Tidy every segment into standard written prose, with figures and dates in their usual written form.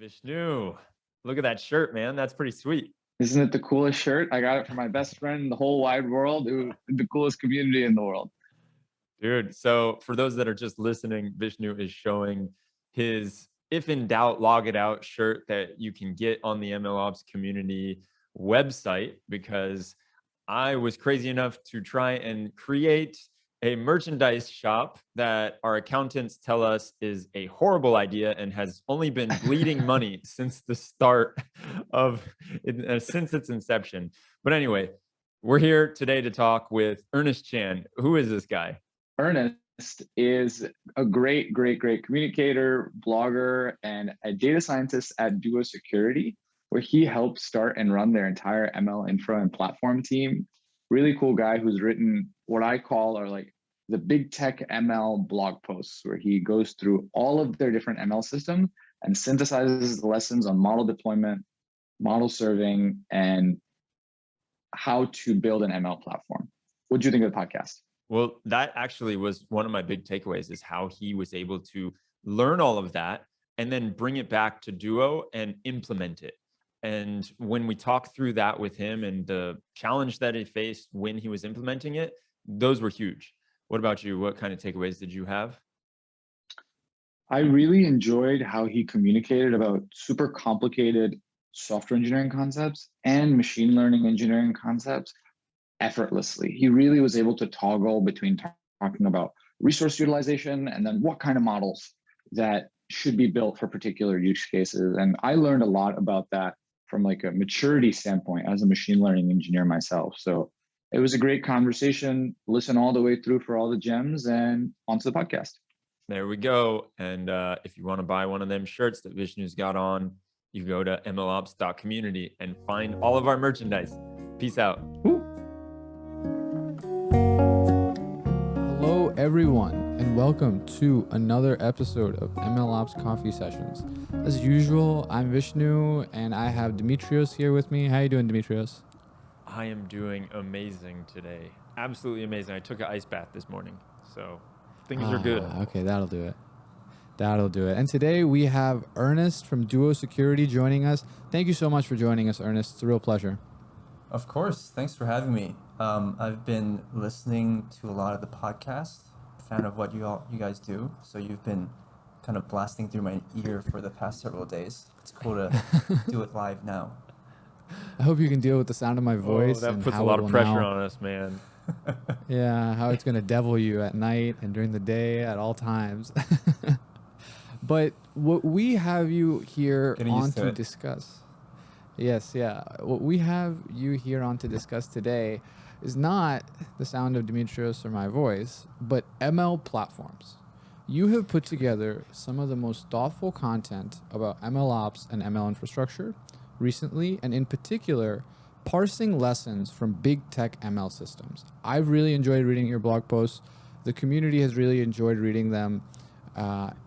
Vishnu, look at that shirt, man. That's pretty sweet. Isn't it the coolest shirt? I got it from my best friend in the whole wide world, the coolest community in the world. Dude, so for those that are just listening, Vishnu is showing his "If in doubt, log it out" shirt that you can get on the MLOps community website, because I was crazy enough to try and create a merchandise shop that our accountants tell us is a horrible idea and has only been bleeding money since the start of since its inception. But anyway, we're here today to talk with Ernest Chan. Who is this guy? Ernest is a great communicator, blogger, and a data scientist at Duo Security, where he helped start and run their entire ML infra and platform team. Really cool guy who's written what I call are like the big tech ML blog posts, where he goes through all of their different ML systems and synthesizes the lessons on model deployment, model serving, and how to build an ML platform. What do you think of the podcast? Well, that actually was one of my big takeaways, is how he was able to learn all of that and then bring it back to Duo and implement it. And when we talked through that with him and the challenge that he faced when he was implementing it, those were huge. What about you? What kind of takeaways did you have? I really enjoyed how he communicated about super complicated software engineering concepts and machine learning engineering concepts effortlessly. He really was able to toggle between talking about resource utilization and then what kind of models that should be built for particular use cases. And I learned a lot about that from like a maturity standpoint as a machine learning engineer myself. So it was a great conversation. Listen all the way through for all the gems, and onto the podcast. There we go. And if you want to buy one of them shirts that Vishnu's got on, you go to mlops.community and find all of our merchandise. Peace out. Woo. Hello, everyone, and welcome to another episode of MLOps Coffee Sessions. As usual, I'm Vishnu, and I have Dimitrios here with me. How you doing, Dimitrios? I am doing amazing today. Absolutely amazing. I took an ice bath this morning, so things are good. Okay, that'll do it. That'll do it. And today we have Ernest from Duo Security joining us. Thank you so much for joining us, Ernest. It's a real pleasure. Of course. Thanks for having me. I've been listening to a lot of the podcasts, fan of what you guys do. So you've been kind of blasting through my ear for the past several days. It's cool to do it live now. I hope you can deal with the sound of my voice. That and puts a how lot it of will pressure now- on us, man. Yeah, how it's going to devil you at night and during the day at all times. But what we have you here on to discuss. Yes, yeah. What we have you here on to discuss today is not the sound of Dimitrios or my voice, but ML platforms. You have put together some of the most thoughtful content about MLOps and ML infrastructure recently, and in particular, parsing lessons from big tech ML systems. I've really enjoyed reading your blog posts. The community has really enjoyed reading them.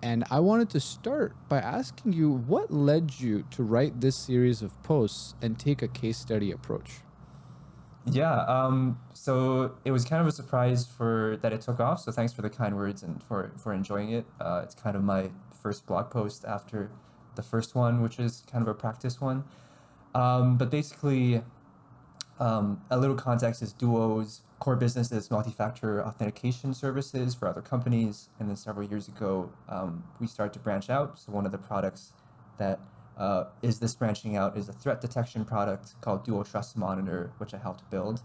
And I wanted to start by asking you, what led you to write this series of posts and take a case study approach? Yeah, so it was kind of a surprise that it took off. So thanks for the kind words and for enjoying it. It's kind of my first blog post after the first one, which is kind of a practice one. But basically, a little context is Duo's core business is multi-factor authentication services for other companies. And then several years ago, we started to branch out. So one of the products that is this branching out is a threat detection product called Duo Trust Monitor, which I helped build.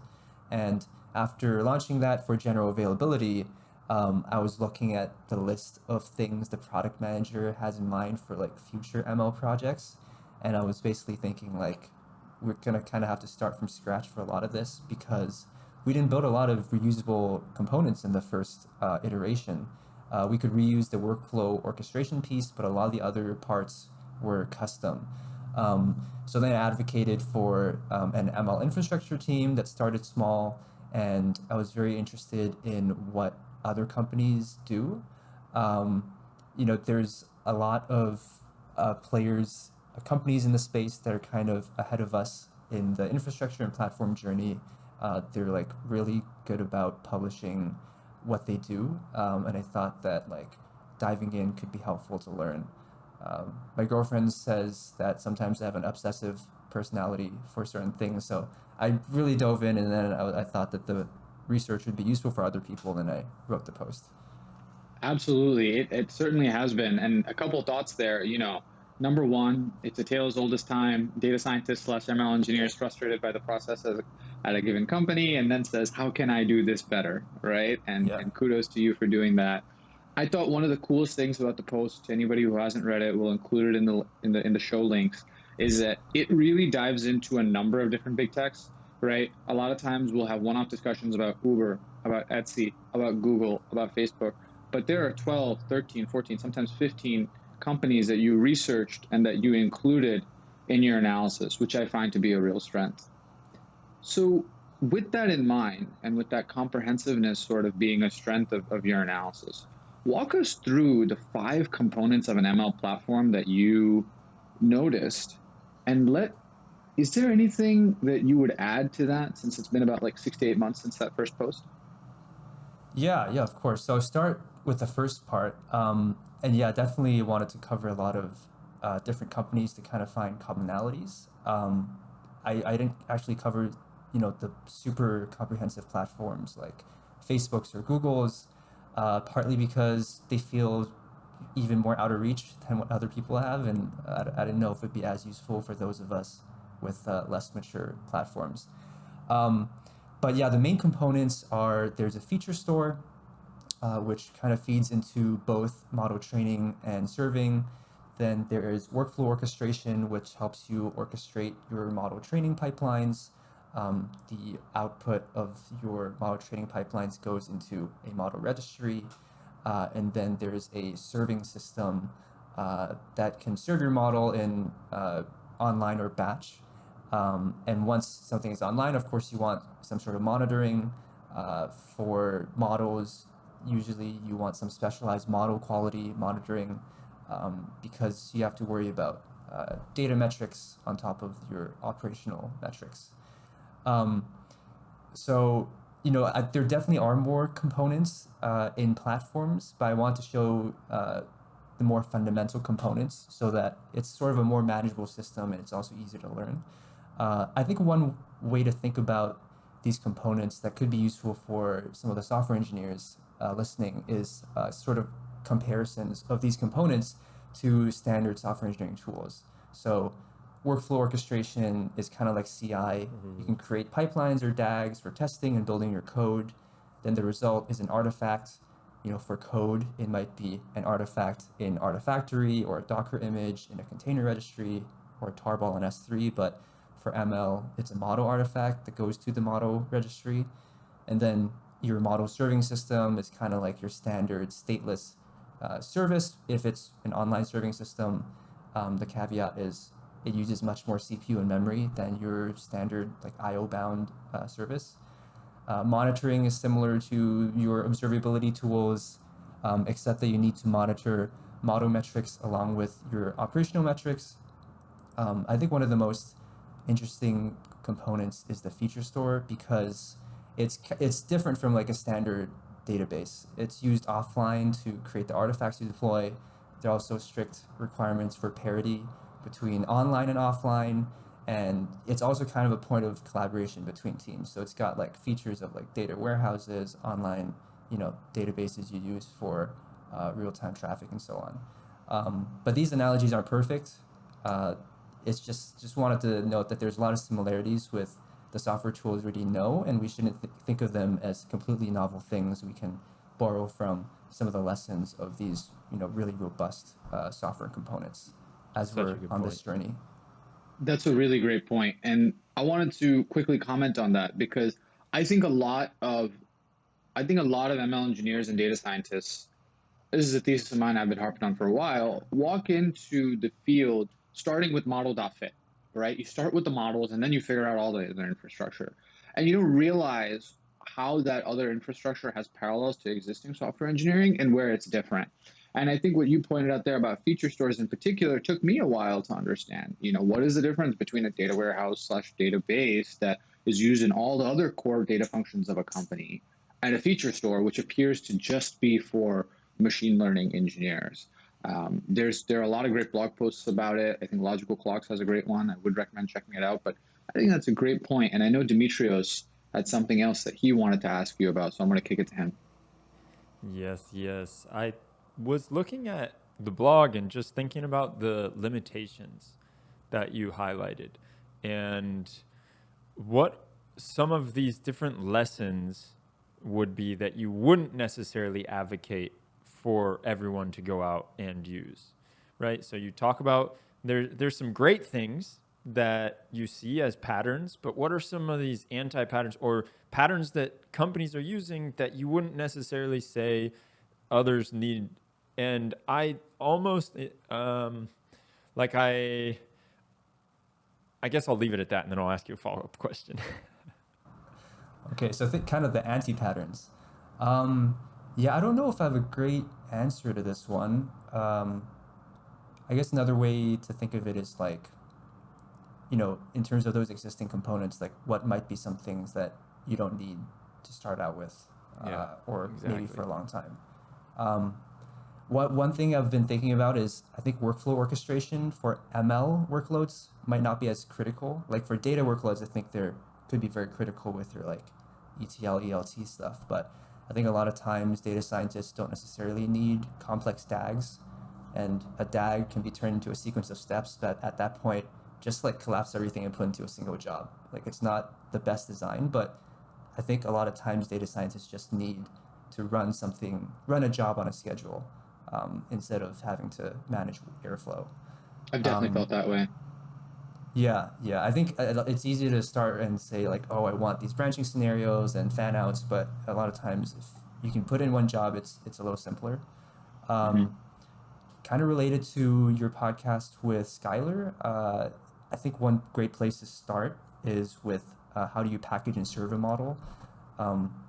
And after launching that for general availability, I was looking at the list of things the product manager has in mind for like future ML projects. And I was basically thinking like, we're going to kind of have to start from scratch for a lot of this, because we didn't build a lot of reusable components in the first iteration. We could reuse the workflow orchestration piece, but a lot of the other parts were custom. So then I advocated for an ML infrastructure team that started small, and I was very interested in what other companies do. There's a lot of companies in the space that are kind of ahead of us in the infrastructure and platform journey. They're like really good about publishing what they do, and I thought that like diving in could be helpful to learn. My girlfriend says that sometimes I have an obsessive personality for certain things. So I really dove in, and then I thought that the research would be useful for other people, and I wrote the post. Absolutely. It certainly has been. And a couple of thoughts there, number one, it's a tale as old as time. Data scientists slash ML engineers frustrated by the process at a given company, and then says, how can I do this better? Right. And kudos to you for doing that. I thought one of the coolest things about the post, to anybody who hasn't read it, we'll include it in the show links, is that it really dives into a number of different big techs, right? A lot of times we'll have one-off discussions about Uber, about Etsy, about Google, about Facebook, but there are 12, 13, 14, sometimes 15 companies that you researched and that you included in your analysis, which I find to be a real strength. So with that in mind, and with that comprehensiveness sort of being a strength of your analysis, walk us through the 5 components of an ML platform that you noticed, and is there anything that you would add to that, since it's been about like 6 to 8 months since that first post? Yeah, of course. So I'll start with the first part. And yeah, definitely wanted to cover a lot of different companies to kind of find commonalities. I didn't actually cover, the super comprehensive platforms like Facebook's or Google's, partly because they feel even more out of reach than what other people have. And I didn't know if it'd be as useful for those of us with less mature platforms. But yeah, the main components are there's a feature store, which kind of feeds into both model training and serving. Then there is workflow orchestration, which helps you orchestrate your model training pipelines. The output of your model training pipelines goes into a model registry. And then there's a serving system that can serve your model in online or batch. And once something is online, of course, you want some sort of monitoring for models. Usually you want some specialized model quality monitoring because you have to worry about data metrics on top of your operational metrics. So, there definitely are more components in platforms, but I want to show the more fundamental components so that it's sort of a more manageable system and it's also easier to learn. I think one way to think about these components that could be useful for some of the software engineers listening is sort of comparisons of these components to standard software engineering tools. So workflow orchestration is kind of like CI. Mm-hmm. You can create pipelines or DAGs for testing and building your code. Then the result is an artifact. For code, it might be an artifact in Artifactory or a Docker image in a container registry or a tarball in S3, but for ML, it's a model artifact that goes to the model registry. And then your model serving system is kind of like your standard stateless service. If it's an online serving system, the caveat is it uses much more CPU and memory than your standard like IO bound service. Monitoring is similar to your observability tools, except that you need to monitor model metrics along with your operational metrics. I think one of the most interesting components is the feature store because it's different from like a standard database. It's used offline to create the artifacts you deploy. There are also strict requirements for parity between online and offline, and it's also kind of a point of collaboration between teams. So it's got like features of like data warehouses, online, databases you use for real-time traffic and so on. But these analogies aren't perfect. It's just wanted to note that there's a lot of similarities with the software tools we already know, and we shouldn't think of them as completely novel things. We can borrow from some of the lessons of these, really robust software components as we're on this journey. That's a really great point. And I wanted to quickly comment on that because I think a lot of ML engineers and data scientists, this is a thesis of mine I've been harping on for a while, walk into the field starting with model.fit, right? You start with the models and then you figure out all the other infrastructure. And you don't realize how that other infrastructure has parallels to existing software engineering and where it's different. And I think what you pointed out there about feature stores in particular took me a while to understand. What is the difference between a data warehouse / database that is used in all the other core data functions of a company and a feature store, which appears to just be for machine learning engineers? There are a lot of great blog posts about it. I think Logical Clocks has a great one. I would recommend checking it out. But I think that's a great point. And I know Dimitrios had something else that he wanted to ask you about, so I'm going to kick it to him. Yes. I was looking at the blog and just thinking about the limitations that you highlighted and what some of these different lessons would be that you wouldn't necessarily advocate for everyone to go out and use, right? So you talk about there's some great things that you see as patterns, but what are some of these anti-patterns or patterns that companies are using that you wouldn't necessarily say others need? And I almost I guess I'll leave it at that, and then I'll ask you a follow-up question. Okay, so I think kind of the anti-patterns. Yeah, I don't know if I have a great answer to this one. I guess another way to think of it is like, in terms of those existing components, like what might be some things that you don't need to start out with, or maybe for a long time. One thing I've been thinking about is I think workflow orchestration for ML workloads might not be as critical. Like for data workloads, I think they're could be very critical with your like ETL, ELT stuff. But I think a lot of times data scientists don't necessarily need complex DAGs, and a DAG can be turned into a sequence of steps that at that point just like collapse everything and put into a single job. Like it's not the best design, but I think a lot of times data scientists just need to run a job on a schedule, instead of having to manage Airflow. I've definitely felt that way. Yeah. I think it's easy to start and say like, oh, I want these branching scenarios and fan outs, but a lot of times if you can put in one job, it's a little simpler. Kind of related to your podcast with Skylar, I think one great place to start is with how do you package and serve a model.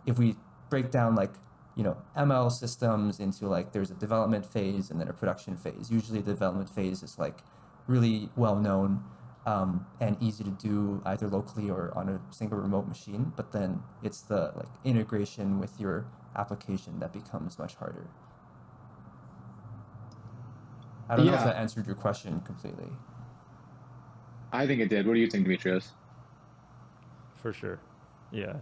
If we break down like ML systems into like there's a development phase and then a production phase. Usually the development phase is like really well known and easy to do either locally or on a single remote machine, but then it's the like integration with your application that becomes much harder. I don't know if that answered your question completely. I think it did. What do you think, Dimitrios? For sure. Yeah.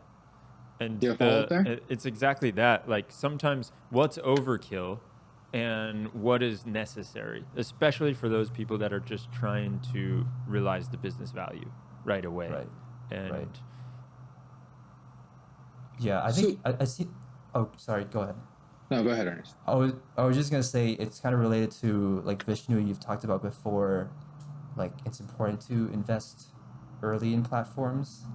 And do you have a follow-up there? It's exactly that. Like sometimes what's overkill and what is necessary, especially for those people that are just trying to realize the business value right away. Right. And right. Yeah, I think I see. Oh, sorry. Go ahead. No, go ahead, Ernest. I was just gonna say it's kind of related to like Vishnu. You've talked about before, like it's important to invest early in platforms,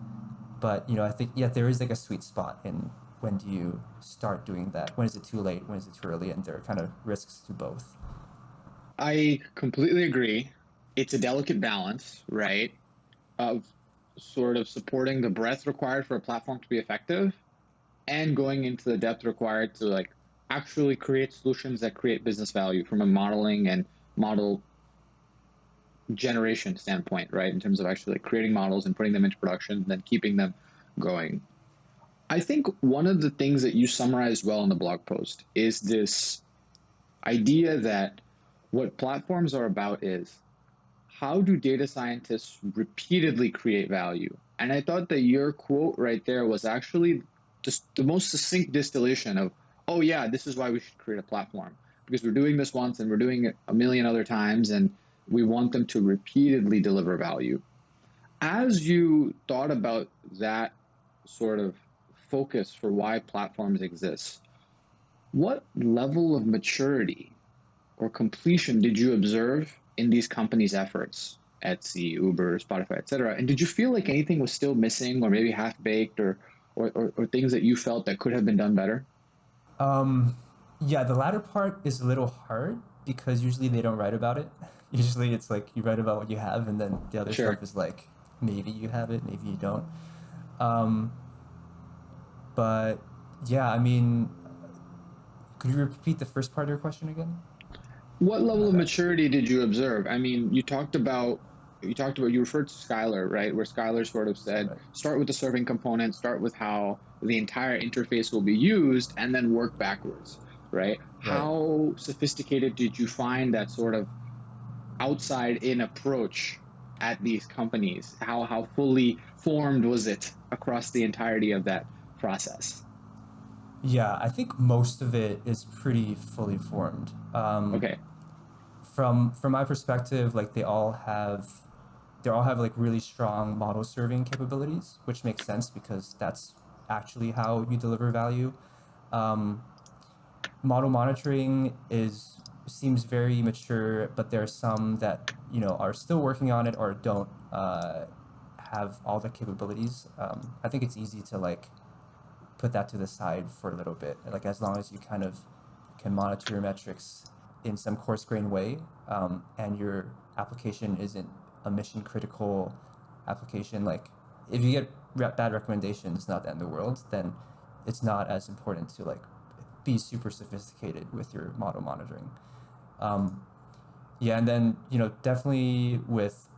but I think there is like a sweet spot in when do you start doing that? When is it too late? When is it too early? And there are kind of risks to both. I completely agree. It's a delicate balance, right, of sort of supporting the breadth required for a platform to be effective and going into the depth required to like actually create solutions that create business value from a modeling and model generation standpoint, right? In terms of actually like creating models and putting them into production and then keeping them going. I think one of the things that you summarized well in the blog post is this idea that what platforms are about is how do data scientists repeatedly create value? And I thought that your quote right there was actually just the most succinct distillation of, oh yeah, this is why we should create a platform, because we're doing this once and we're doing it a million other times and we want them to repeatedly deliver value. As you thought about that sort of focus for why platforms exist, what level of maturity or completion did you observe in these companies' efforts? Etsy, Uber, Spotify, etc. And did you feel like anything was still missing or maybe half-baked or things that you felt that could have been done better? Yeah, the latter part is a little hard because usually they don't write about it. Usually it's like you write about what you have and then the other stuff is like maybe you have it, maybe you don't. But yeah, I mean, could you repeat the first part of your question again? What level of maturity did you observe? I mean, you referred to Skylar, right? Where Skylar sort of said, start with the serving component, start with how the entire interface will be used, and then work backwards. right? How sophisticated did you find that sort of outside in approach at these companies? How fully formed was it across the entirety of that process? Yeah, I think most of it is pretty fully formed. Okay. From my perspective, like they all have like really strong model serving capabilities, which makes sense because that's actually how you deliver value. Um, Model monitoring is seems very mature, but there are some that are still working on it or don't have all the capabilities. I think it's easy to like put that to the side for a little bit, like as long as you kind of can monitor your metrics in some coarse grained way, and your application isn't a mission critical application. Like if you get bad recommendations, it's not the end of the world. Then it's not as important to like be super sophisticated with your model monitoring. Yeah, and then definitely with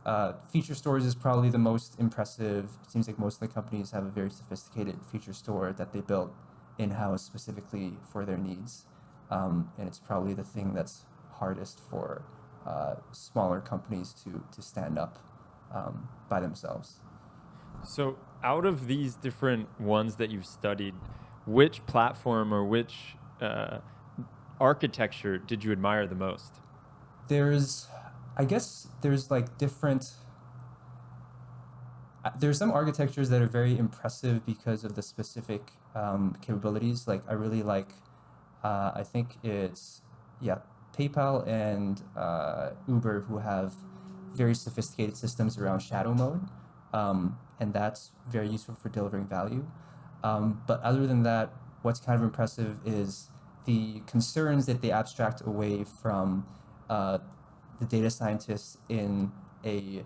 feature stores is probably the most impressive. It seems like most of the companies have a very sophisticated feature store that they built in-house specifically for their needs, and it's probably the thing that's hardest for smaller companies to stand up by themselves. So, out of these different ones that you've studied, which platform or which architecture did you admire the most? I guess there's like different. There's some architectures that are very impressive because of the specific capabilities. Like I really like, I think it's PayPal and Uber who have very sophisticated systems around shadow mode, and that's very useful for delivering value. But other than that, what's kind of impressive is the concerns that they abstract away from the data scientists in a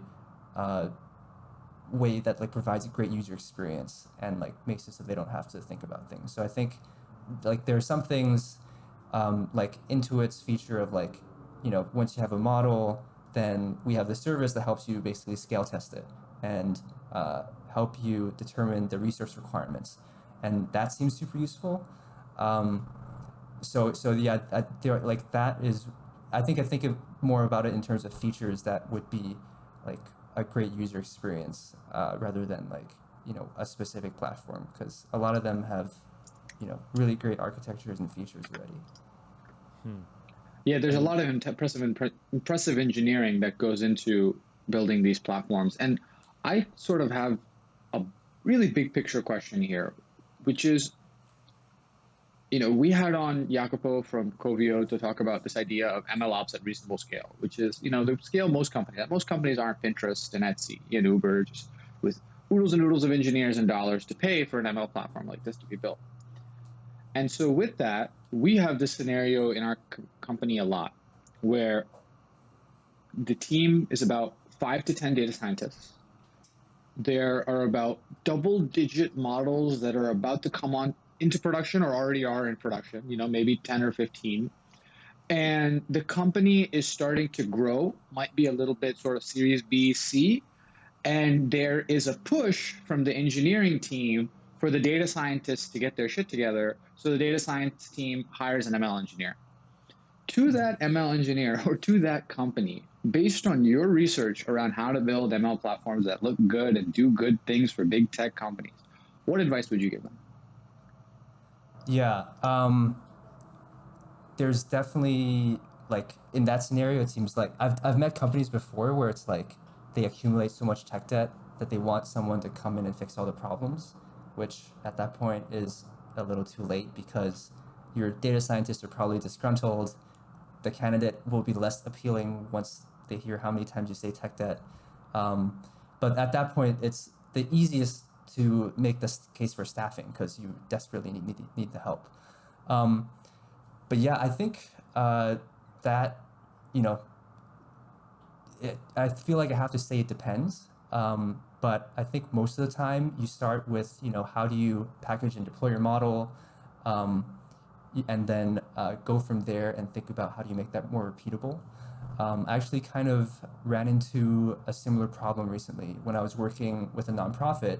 way that like provides a great user experience and like makes it so they don't have to think about things. So I think like there are some things like Intuit's feature of like, once you have a model, then we have the service that helps you basically scale test it and help you determine the resource requirements. And that seems super useful. So yeah, like that is, I think of more about it in terms of features that would be like a great user experience rather than like, a specific platform, because a lot of them have, really great architectures and features already. Yeah, there's a lot of impressive engineering that goes into building these platforms. And I sort of have a really big picture question here, which is, we had on Jacopo from Covio to talk about this idea of MLOps at reasonable scale, which is, the scale most companies aren't Pinterest and Etsy and Uber, just with oodles and oodles of engineers and dollars to pay for an ML platform like this to be built. And so with that, we have this scenario in our company a lot where the team is about 5 to 10 data scientists. There are about double-digit models that are about to come on into production or already are in production, maybe 10 or 15. And the company is starting to grow, might be a little bit sort of Series B, C. And there is a push from the engineering team for the data scientists to get their shit together. So the data science team hires an ML engineer. To that ML engineer or to that company, based on your research around how to build ML platforms that look good and do good things for big tech companies, what advice would you give them? Yeah, there's definitely like in that scenario, it seems like I've met companies before where it's like they accumulate so much tech debt that they want someone to come in and fix all the problems, which at that point is a little too late because your data scientists are probably disgruntled. The candidate will be less appealing once they hear how many times you say tech debt. But at that point, it's the easiest to make this case for staffing because you desperately need the help. But yeah, I think that, I feel like I have to say it depends. But I think most of the time you start with, how do you package and deploy your model? And then go from there and think about how do you make that more repeatable. I actually kind of ran into a similar problem recently when I was working with a nonprofit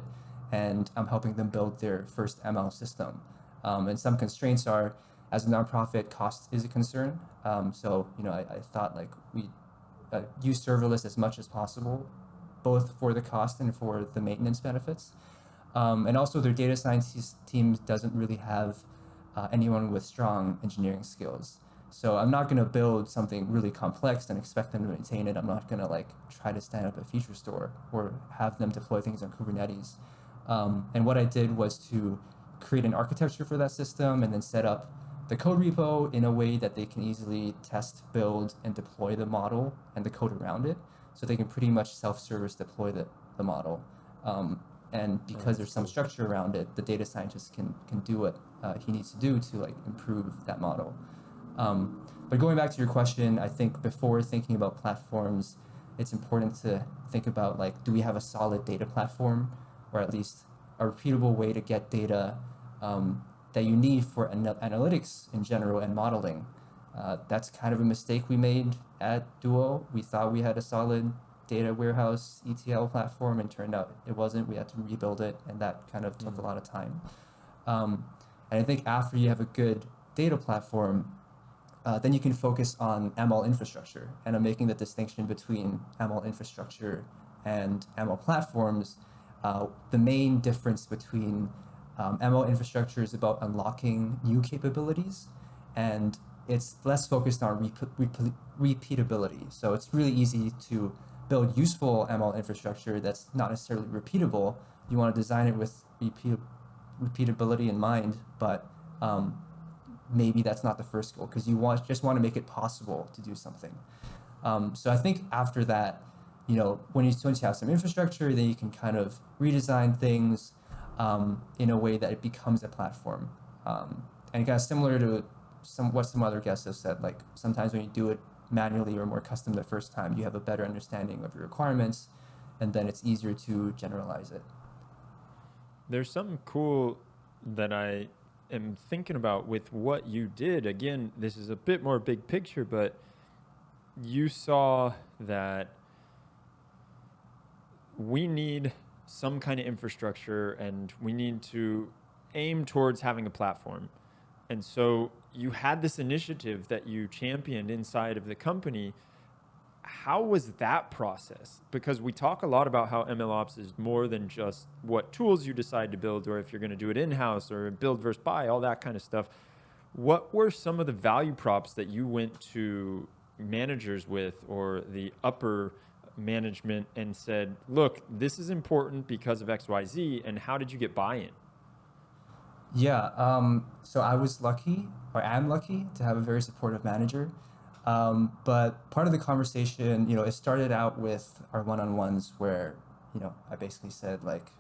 and I'm helping them build their first ML system. And some constraints are, as a nonprofit, cost is a concern. So, I thought like we use serverless as much as possible, both for the cost and for the maintenance benefits. And also their data science team doesn't really have anyone with strong engineering skills. So I'm not going to build something really complex and expect them to maintain it. I'm not going to like try to stand up a feature store or have them deploy things on Kubernetes. And what I did was to create an architecture for that system and then set up the code repo in a way that they can easily test, build, and deploy the model and the code around it. So they can pretty much self-service deploy the model. And because there's some structure around it, the data scientist can do what he needs to do to like improve that model. But going back to your question, I think before thinking about platforms, it's important to think about like, do we have a solid data platform, or at least a repeatable way to get data that you need for analytics in general and modeling. That's kind of a mistake we made at Duo. We thought we had a solid data warehouse ETL platform, and turned out it wasn't. We had to rebuild it, and that kind of took a lot of time. And I think after you have a good data platform, then you can focus on ML infrastructure. And I'm making the distinction between ML infrastructure and ML platforms. The main difference between ML infrastructure is about unlocking new capabilities, and it's less focused on repeatability. So it's really easy to build useful ML infrastructure that's not necessarily repeatable. You want to design it with repeatability in mind, but maybe that's not the first goal, because you just want to make it possible to do something. So I think after that, once you have some infrastructure, then you can kind of redesign things in a way that it becomes a platform. And kind of similar to what some other guests have said, like sometimes when you do it manually or more custom the first time, you have a better understanding of your requirements, and then it's easier to generalize it. There's something cool that I am thinking about with what you did. Again, this is a bit more big picture, but you saw that we need some kind of infrastructure and we need to aim towards having a platform. And so you had this initiative that you championed inside of the company. How was that process? Because we talk a lot about how MLOps is more than just what tools you decide to build, or if you're going to do it in-house or build versus buy, all that kind of stuff. What were some of the value props that you went to managers with, or the upper management, and said, look, this is important because of XYZ, and how did you get buy-in? Yeah, so I was lucky, or am lucky, to have a very supportive manager. But part of the conversation, it started out with our one-on-ones where, I basically said, like,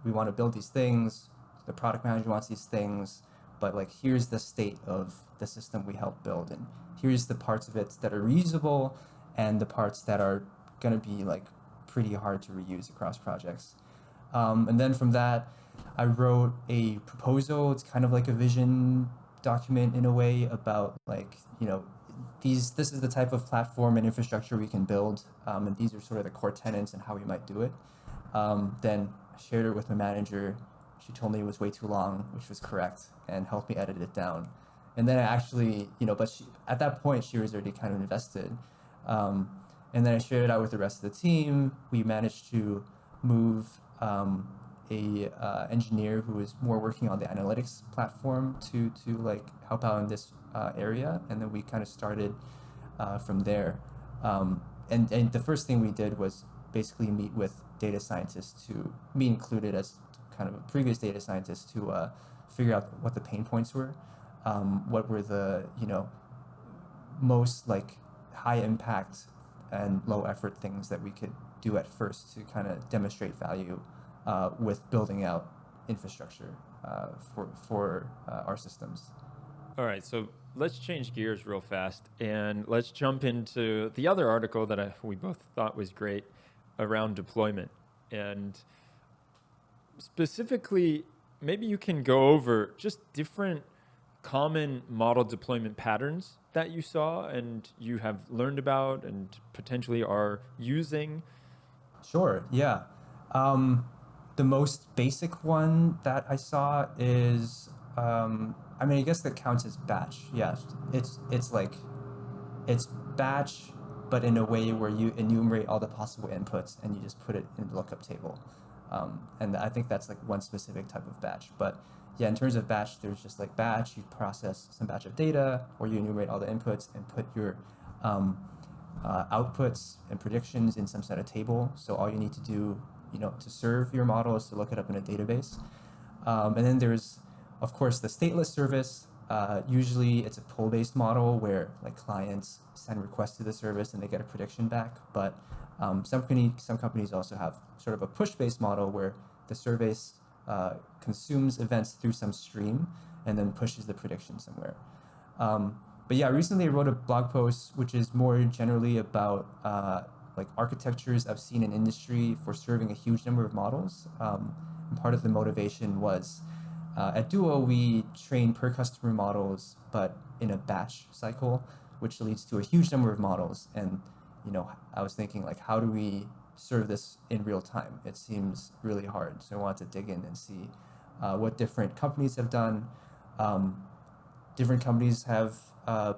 we want to build these things, the product manager wants these things, but like, here's the state of the system we helped build, and here's the parts of it that are reusable and the parts that are going to be like pretty hard to reuse across projects. And then from that, I wrote a proposal. It's kind of like a vision document in a way about like, this is the type of platform and infrastructure we can build, and these are sort of the core tenets and how we might do it. Then I shared it with my manager. She told me it was way too long, which was correct, and helped me edit it down. And then I actually, but at that point, she was already kind of invested. And then I shared it out with the rest of the team. We managed to move a engineer who was more working on the analytics platform to like help out in this area, and then we kind of started from there. And the first thing we did was basically meet with data scientists, me included as kind of a previous data scientist, to figure out what the pain points were, what were the most like high impact and low effort things that we could do at first to kind of demonstrate value with building out infrastructure for our systems. All right, so let's change gears real fast, and let's jump into the other article that we both thought was great around deployment. And specifically, maybe you can go over just different common model deployment patterns that you saw and you have learned about and potentially are using. Sure, yeah. The most basic one that I saw is I mean, I guess that counts as batch. Yeah, it's like it's batch, but in a way where you enumerate all the possible inputs and you just put it in the lookup table. And I think that's like one specific type of batch. But yeah, in terms of batch, there's just like batch, you process some batch of data, or you enumerate all the inputs and put your outputs and predictions in some sort of table. So all you need to do, to serve your model is to look it up in a database. And then there's, of course, the stateless service. Usually it's a pull-based model where like clients send requests to the service and they get a prediction back. But some companies also have sort of a push-based model where the service consumes events through some stream and then pushes the prediction somewhere. But yeah, recently I wrote a blog post which is more generally about like architectures I've seen in industry for serving a huge number of models. And part of the motivation was at Duo, we train per customer models, but in a batch cycle, which leads to a huge number of models. And I was thinking, like, how do we serve this in real time? It seems really hard. So I wanted to dig in and see what different companies have done. Different companies have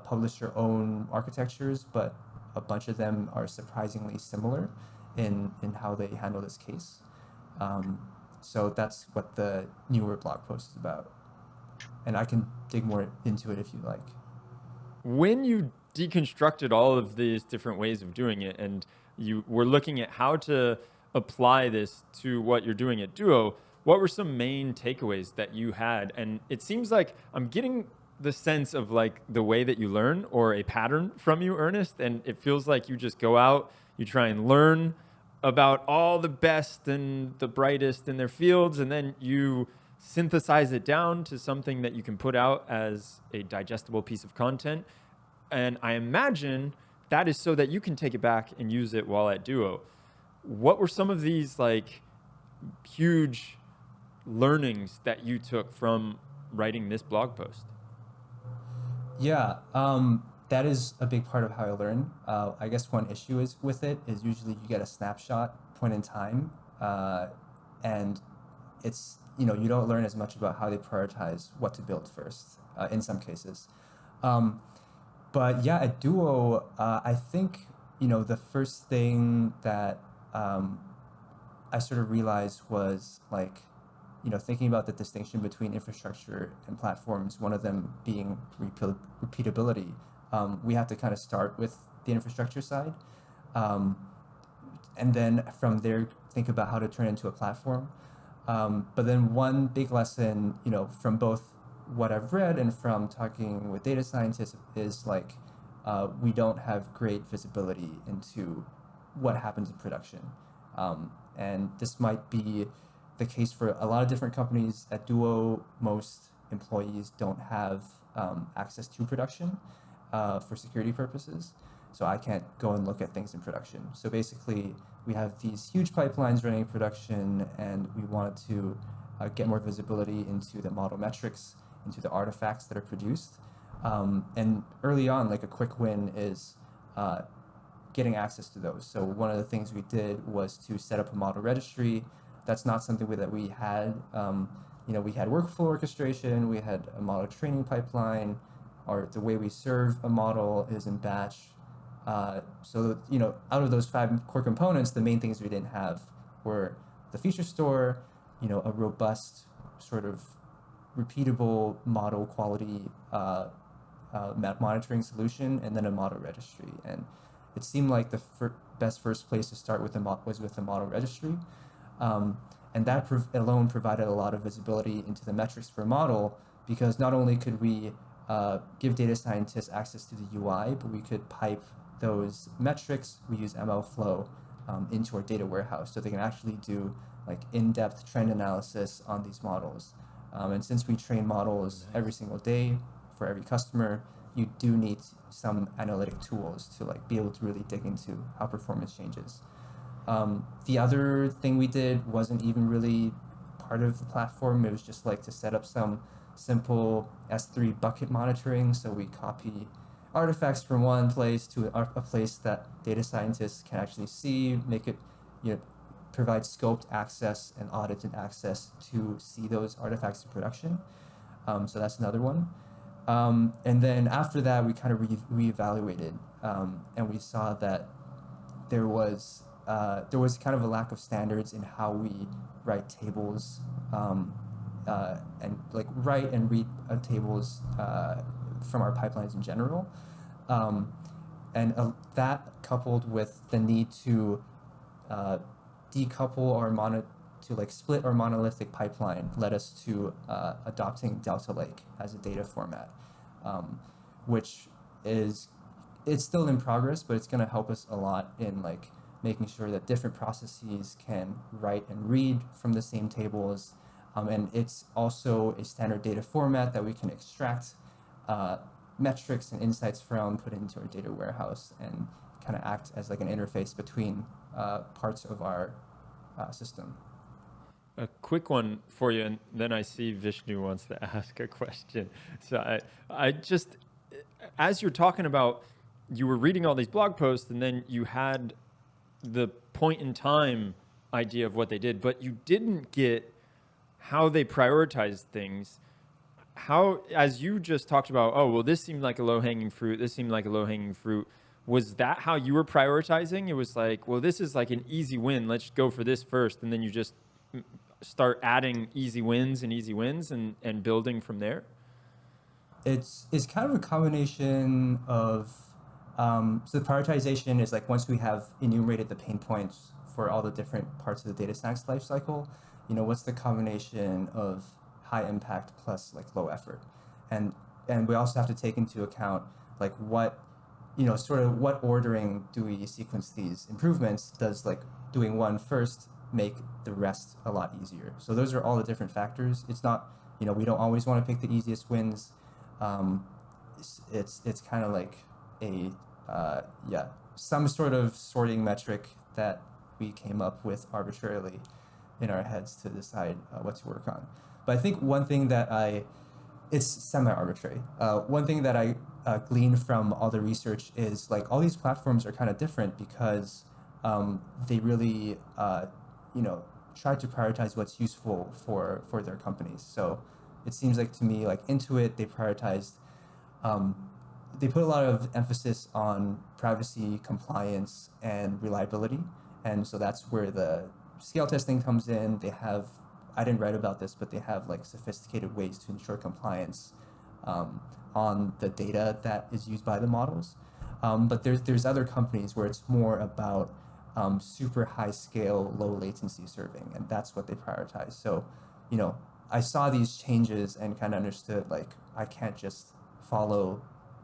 published their own architectures, but a bunch of them are surprisingly similar in how they handle this case. So that's what the newer blog post is about. And I can dig more into it if you like. When you deconstructed all of these different ways of doing it and you were looking at how to apply this to what you're doing at Duo, what were some main takeaways that you had? And it seems like I'm getting the sense of like the way that you learn or a pattern from you, Ernest. And it feels like you just go out, you try and learn about all the best and the brightest in their fields, and then you synthesize it down to something that you can put out as a digestible piece of content. And I imagine that is so that you can take it back and use it while at Duo. What were some of these like huge learnings that you took from writing this blog post? Yeah, that is a big part of how I learn. I guess one issue is with it is usually you get a snapshot point in time, and it's, you don't learn as much about how they prioritize what to build first in some cases. But yeah, at Duo, I think, the first thing that I sort of realized was like, thinking about the distinction between infrastructure and platforms, one of them being repeatability. We have to kind of start with the infrastructure side. And then from there, think about how to turn it into a platform. But then one big lesson, from both what I've read and from talking with data scientists is like, we don't have great visibility into what happens in production. And this might be the case for a lot of different companies. At Duo, most employees don't have access to production for security purposes. So I can't go and look at things in production. So basically, we have these huge pipelines running in production, and we wanted to get more visibility into the model metrics, into the artifacts that are produced. And early on, like a quick win is getting access to those. So one of the things we did was to set up a model registry. That's not something that we had. We had workflow orchestration, we had a model training pipeline, or the way we serve a model is in batch. So, out of those 5 core components, the main things we didn't have were the feature store, a robust sort of repeatable model quality monitoring solution, and then a model registry. And it seemed like the best first place to start with was with the model registry. And that alone provided a lot of visibility into the metrics for a model, because not only could we give data scientists access to the UI, but we could pipe those metrics, we use MLflow, into our data warehouse, so they can actually do like in-depth trend analysis on these models. And since we train models every single day for every customer, you do need some analytic tools to like be able to really dig into how performance changes. The other thing we did wasn't even really part of the platform. It was just like to set up some simple S3 bucket monitoring. So we copy artifacts from one place to a place that data scientists can actually see, make it, provide scoped access and audited access to see those artifacts in production. So that's another one. And then after that, we kind of reevaluated, and we saw that there was kind of a lack of standards in how we write tables, and like write and read tables from our pipelines in general. And that coupled with the need to decouple or to like split our monolithic pipeline led us to adopting Delta Lake as a data format, which it's still in progress, but it's going to help us a lot in like making sure that different processes can write and read from the same tables. And it's also a standard data format that we can extract metrics and insights from, put into our data warehouse, and kind of act as like an interface between parts of our system. A quick one for you, and then I see Vishnu wants to ask a question. So I just, as you're talking about, you were reading all these blog posts, and then you had the point in time idea of what they did, but you didn't get how they prioritized things. How, as you just talked about, oh, well, this seemed like a low-hanging fruit, this seemed like a low-hanging fruit. Was that how you were prioritizing? It was like, well, this is like an easy win. Let's go for this first. And then you just start adding easy wins and building from there? It's kind of a combination of, so the prioritization is like once we have enumerated the pain points for all the different parts of the data science lifecycle, what's the combination of high impact plus like low effort? And we also have to take into account like what, sort of what ordering do we sequence these improvements? Does like doing one first make the rest a lot easier? So those are all the different factors. It's not, we don't always want to pick the easiest wins. It's kind of like a, some sort of sorting metric that we came up with arbitrarily in our heads to decide what to work on. But I think one thing that it's semi-arbitrary. One thing that I gleaned from all the research is like all these platforms are kind of different because they really, try to prioritize what's useful for their companies. So it seems like to me, like Intuit, they prioritized, they put a lot of emphasis on privacy, compliance, and reliability. And so that's where the scale testing comes in. They have, I didn't write about this, but they have like sophisticated ways to ensure compliance on the data that is used by the models. But there's other companies where it's more about super high scale, low latency serving, and that's what they prioritize. So, I saw these changes and kind of understood like I can't just follow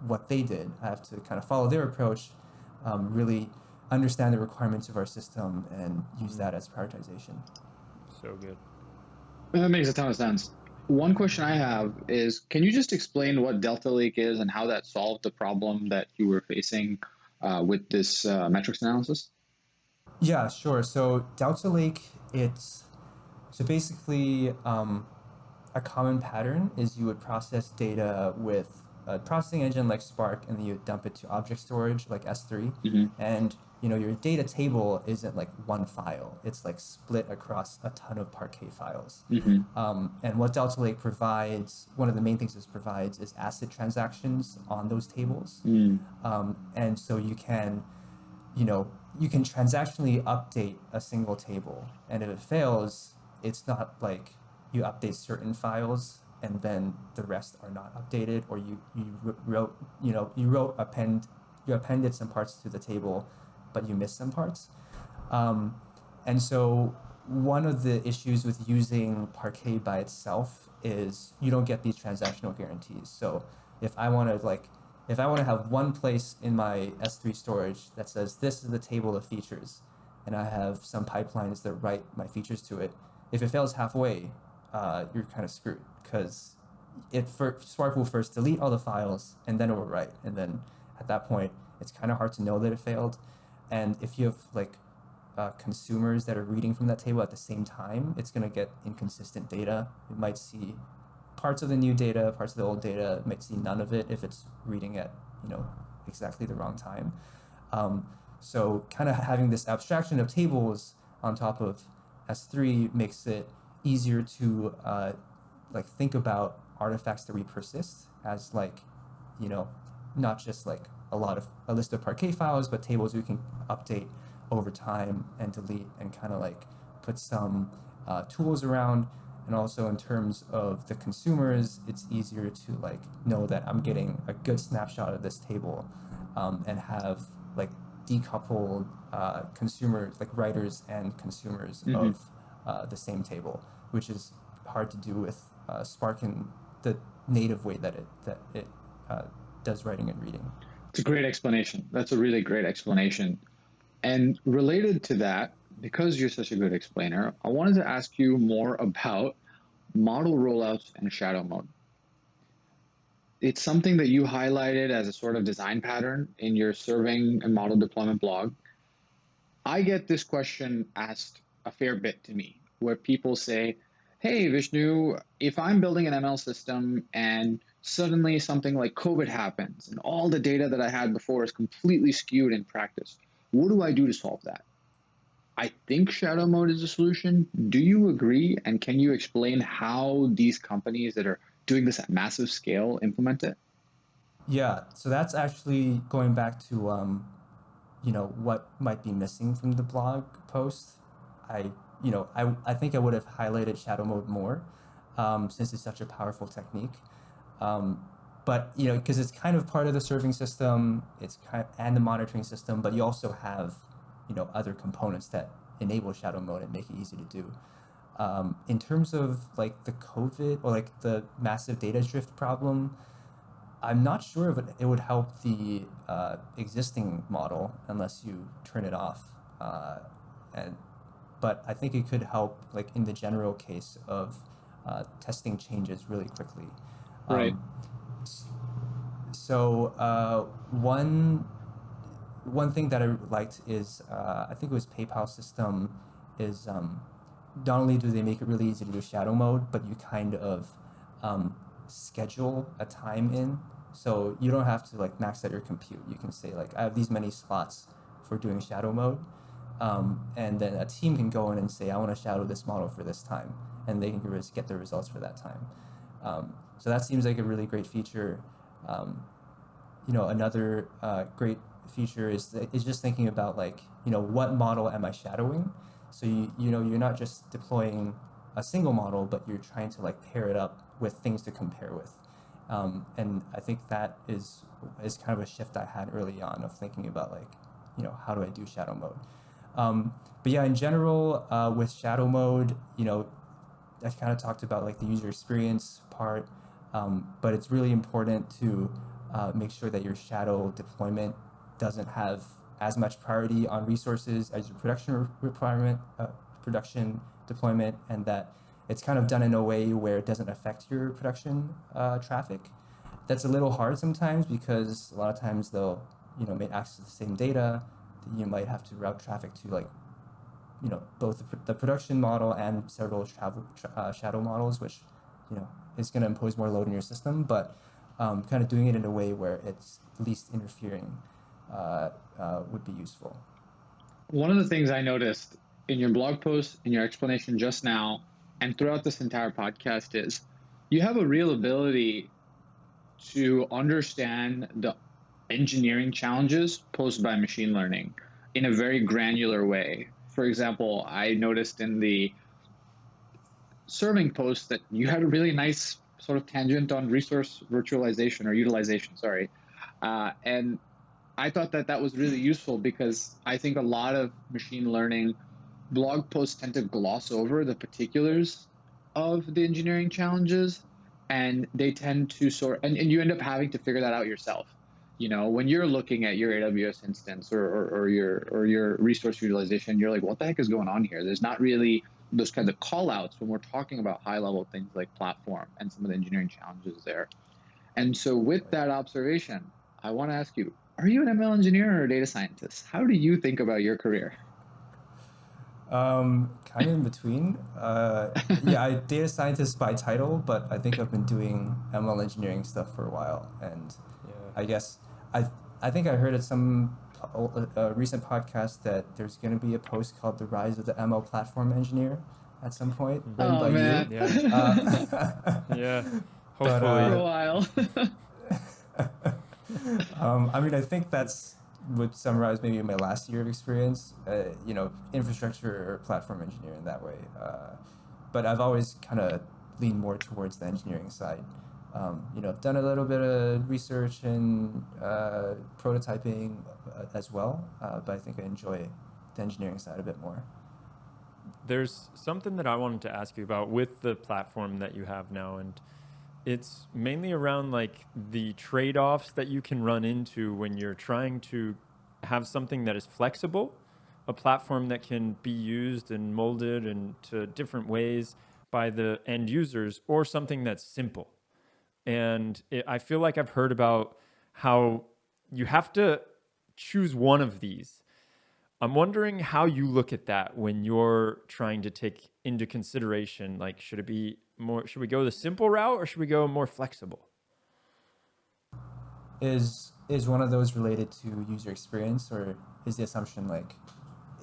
what they did. I have to kind of follow their approach, really understand the requirements of our system, and use that as prioritization. So good. That makes a ton of sense. One question I have is, can you just explain what Delta Lake is and how that solved the problem that you were facing with this metrics analysis? Yeah, sure. So Delta Lake, so basically a common pattern is you would process data with a processing engine like Spark, and then you would dump it to object storage like S3. Mm-hmm. And your data table isn't like one file. It's like split across a ton of Parquet files. Mm-hmm. And what Delta Lake provides, one of the main things it provides is ACID transactions on those tables. And so you can transactionally update a single table. And if it fails, it's not like you update certain files and then the rest are not updated, or you appended some parts to the table, but you missed some parts. And so one of the issues with using Parquet by itself is you don't get these transactional guarantees. So if I want to have one place in my S3 storage that says this is the table of features, and I have some pipelines that write my features to it, if it fails halfway, you're kind of screwed, because Spark will first delete all the files and then it will write, and then at that point it's kind of hard to know that it failed. And if you have like consumers that are reading from that table at the same time, it's going to get inconsistent data. You might see parts of the new data, parts of the old data, might see none of it if it's reading at exactly the wrong time. So kind of having this abstraction of tables on top of S3 makes it easier to think about artifacts that we persist as like, you know, not just like a list of Parquet files, but tables we can update over time and delete, and kind of like put some tools around. And also in terms of the consumers, it's easier to like know that I'm getting a good snapshot of this table, and have like decoupled consumers, like writers and consumers of the same table, which is hard to do with Spark in the native way that it does writing and reading. It's a great explanation. That's a really great explanation. And related to that, because you're such a good explainer, I wanted to ask you more about model rollouts and shadow mode. It's something that you highlighted as a sort of design pattern in your serving and model deployment blog. I get this question asked a fair bit to me, where people say, hey, Vishnu, if I'm building an ML system and suddenly something like COVID happens and all the data that I had before is completely skewed in practice, what do I do to solve that? I think shadow mode is a solution. Do you agree? And can you explain how these companies that are doing this at massive scale implement it? Yeah, so that's actually going back to you know, what might be missing from the blog post. I think I would have highlighted shadow mode more, since it's such a powerful technique. But you know, because it's kind of part of the serving system, and the monitoring system, but you also have, you know, other components that enable shadow mode and make it easy to do. In terms of like the COVID or like the massive data drift problem, I'm not sure if it would help the existing model unless you turn it off. But I think it could help like in the general case of testing changes really quickly. Right. So one thing that I liked is I think it was PayPal system is not only do they make it really easy to do shadow mode, but you kind of schedule a time in. So you don't have to like max out your compute. You can say like, I have these many slots for doing shadow mode. And then a team can go in and say, I want to shadow this model for this time. And they can get the results for that time. So that seems like a really great feature. You know, another great feature is just thinking about like, you know, what model am I shadowing? So you know, you're not just deploying a single model, but you're trying to like pair it up with things to compare with. And I think that is kind of a shift I had early on of thinking about like, you know, how do I do shadow mode? But yeah, in general, with shadow mode, you know, I kind of talked about like the user experience part, but it's really important to make sure that your shadow deployment doesn't have as much priority on resources as your production deployment, and that it's kind of done in a way where it doesn't affect your production traffic. That's a little hard sometimes because a lot of times they'll, you know, may access the same data. You might have to route traffic to like, you know, both the production model and several shadow models, which, you know, is going to impose more load in your system, but kind of doing it in a way where it's least interfering would be useful. One of the things I noticed in your blog post, in your explanation just now, and throughout this entire podcast is you have a real ability to understand the engineering challenges posed by machine learning in a very granular way. For example, I noticed in the serving post that you had a really nice sort of tangent on resource virtualization or utilization, sorry. And I thought that that was really useful because I think a lot of machine learning blog posts tend to gloss over the particulars of the engineering challenges, and they tend to and you end up having to figure that out yourself. You know, when you're looking at your AWS instance or your resource utilization, you're like, what the heck is going on here? There's not really those kinds of call outs when we're talking about high level things like platform and some of the engineering challenges there. And so with that observation, I want to ask you, are you an ML engineer or a data scientist? How do you think about your career? Kind of in between. Yeah, I'm data scientist by title, but I think I've been doing ML engineering stuff for a while. And I guess I think I heard at some recent podcast that there's going to be a post called "The Rise of the ML Platform Engineer" at some point, written by man. you. Yeah. Yeah. Hopefully. For a while. I mean, I think that's would summarize maybe my last year of experience, infrastructure or platform engineering that way. But I've always kind of leaned more towards the engineering side. I've done a little bit of research and prototyping as well, but I think I enjoy the engineering side a bit more. There's something that I wanted to ask you about with the platform that you have now, and it's mainly around like the trade-offs that you can run into when you're trying to have something that is flexible, a platform that can be used and molded into different ways by the end users, or something that's simple. And I feel like I've heard about how you have to choose one of these. I'm wondering how you look at that when you're trying to take into consideration, like, should we go the simple route or should we go more flexible? Is one of those related to user experience, or is the assumption like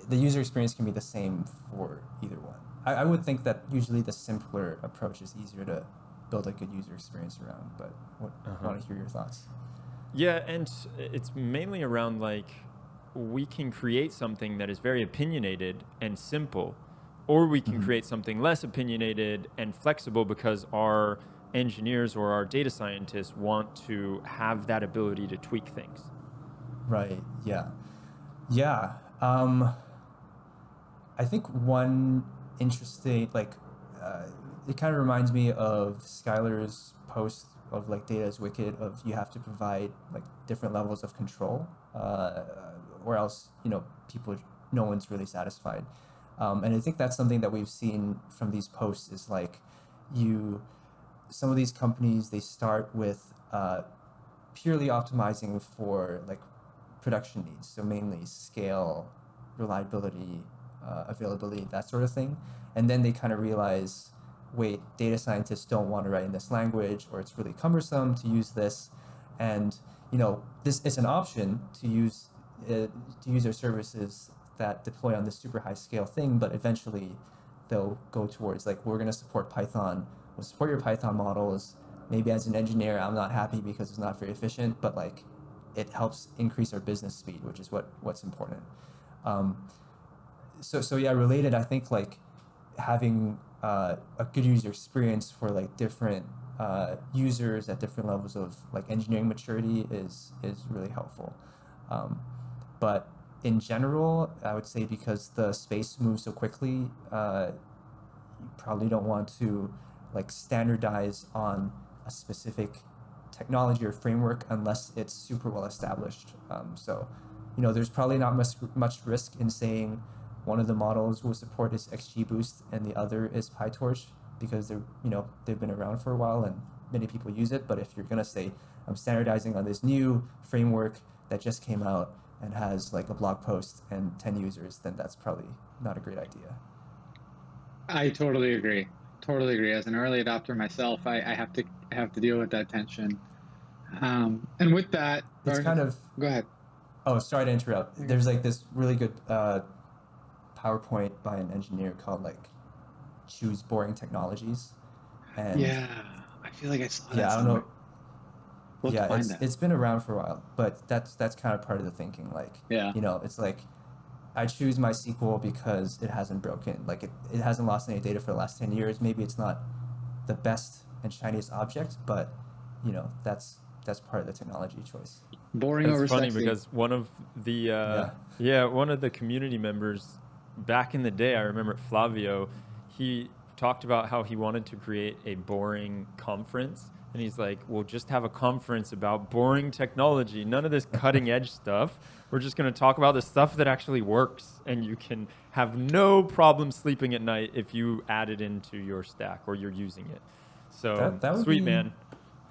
the user experience can be the same for either one? I would think that usually the simpler approach is easier to build a good user experience around, but I want to hear your thoughts. Yeah, and it's mainly around like, we can create something that is very opinionated and simple, or we can create something less opinionated and flexible because our engineers or our data scientists want to have that ability to tweak things. Right. Yeah. Yeah. I think one interesting, it kind of reminds me of Skylar's post of like data is wicked, of you have to provide like different levels of control, or else, no one's really satisfied. And I think that's something that we've seen from these posts is like some of these companies, they start with purely optimizing for like production needs. So mainly scale, reliability, availability, that sort of thing. And then they kind of realize, wait, data scientists don't want to write in this language, or it's really cumbersome to use this. And, this is an option to use their services that deploy on this super high scale thing, but eventually they'll go towards like, we're going to support Python, we'll support your Python models. Maybe as an engineer, I'm not happy because it's not very efficient, but like it helps increase our business speed, which is what's important. So yeah, related, I think like having a good user experience for like different users at different levels of like engineering maturity is really helpful. But in general, I would say because the space moves so quickly, you probably don't want to like standardize on a specific technology or framework unless it's super well established. So, there's probably not much risk in saying one of the models will support is XGBoost and the other is PyTorch, because they've been around for a while and many people use it. But if you're gonna say I'm standardizing on this new framework that just came out and has like a blog post and 10 users, then that's probably not a great idea. I totally agree. Totally agree. As an early adopter myself, I have to deal with that tension. And with that, it's Ernest, kind of. Go ahead. Oh, sorry to interrupt. Okay. There's like this really good PowerPoint by an engineer called like Choose Boring Technologies. And yeah, I feel like I saw that. Yeah, I don't know. We'll Yeah, it's been around for a while, but that's kind of part of the thinking. Like, yeah, it's like I choose MySQL because it hasn't broken. Like it hasn't lost any data for the last 10 years. Maybe it's not the best and shiniest object, but that's part of the technology choice. Boring over sexy. It's funny because one of the community members back in the day, I remember Flavio, he talked about how he wanted to create a boring conference. And he's like, we'll just have a conference about boring technology. None of this cutting edge stuff. We're just going to talk about the stuff that actually works. And you can have no problem sleeping at night if you add it into your stack or you're using it. So that would sweet, be, man.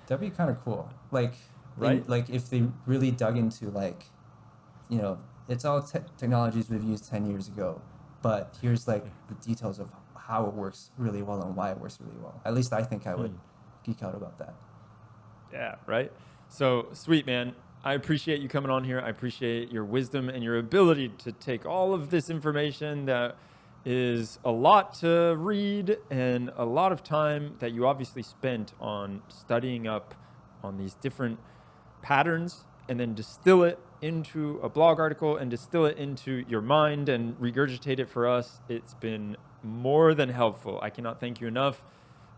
That'd be kind of cool. Like, right? Like if they really dug into like, it's all technologies we've used 10 years ago, but here's like the details of how it works really well and why it works really well. At least I think I would geek out about that. Yeah, right? So sweet, man. I appreciate you coming on here. I appreciate your wisdom and your ability to take all of this information that is a lot to read and a lot of time that you obviously spent on studying up on these different patterns and then distill it into a blog article and distill it into your mind and regurgitate it for us. It's been more than helpful. I cannot thank you enough.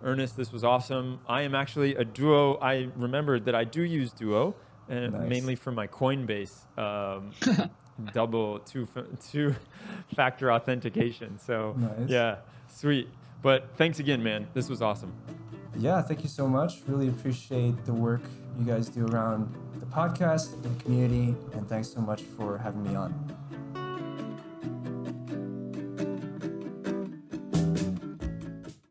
Ernest, this was awesome. I am actually a Duo. I remembered that I do use Duo, mainly for my Coinbase two-factor authentication. So yeah, sweet. But thanks again, man. This was awesome. Yeah, thank you so much. Really appreciate the work you guys do around the podcast and community, and thanks so much for having me on.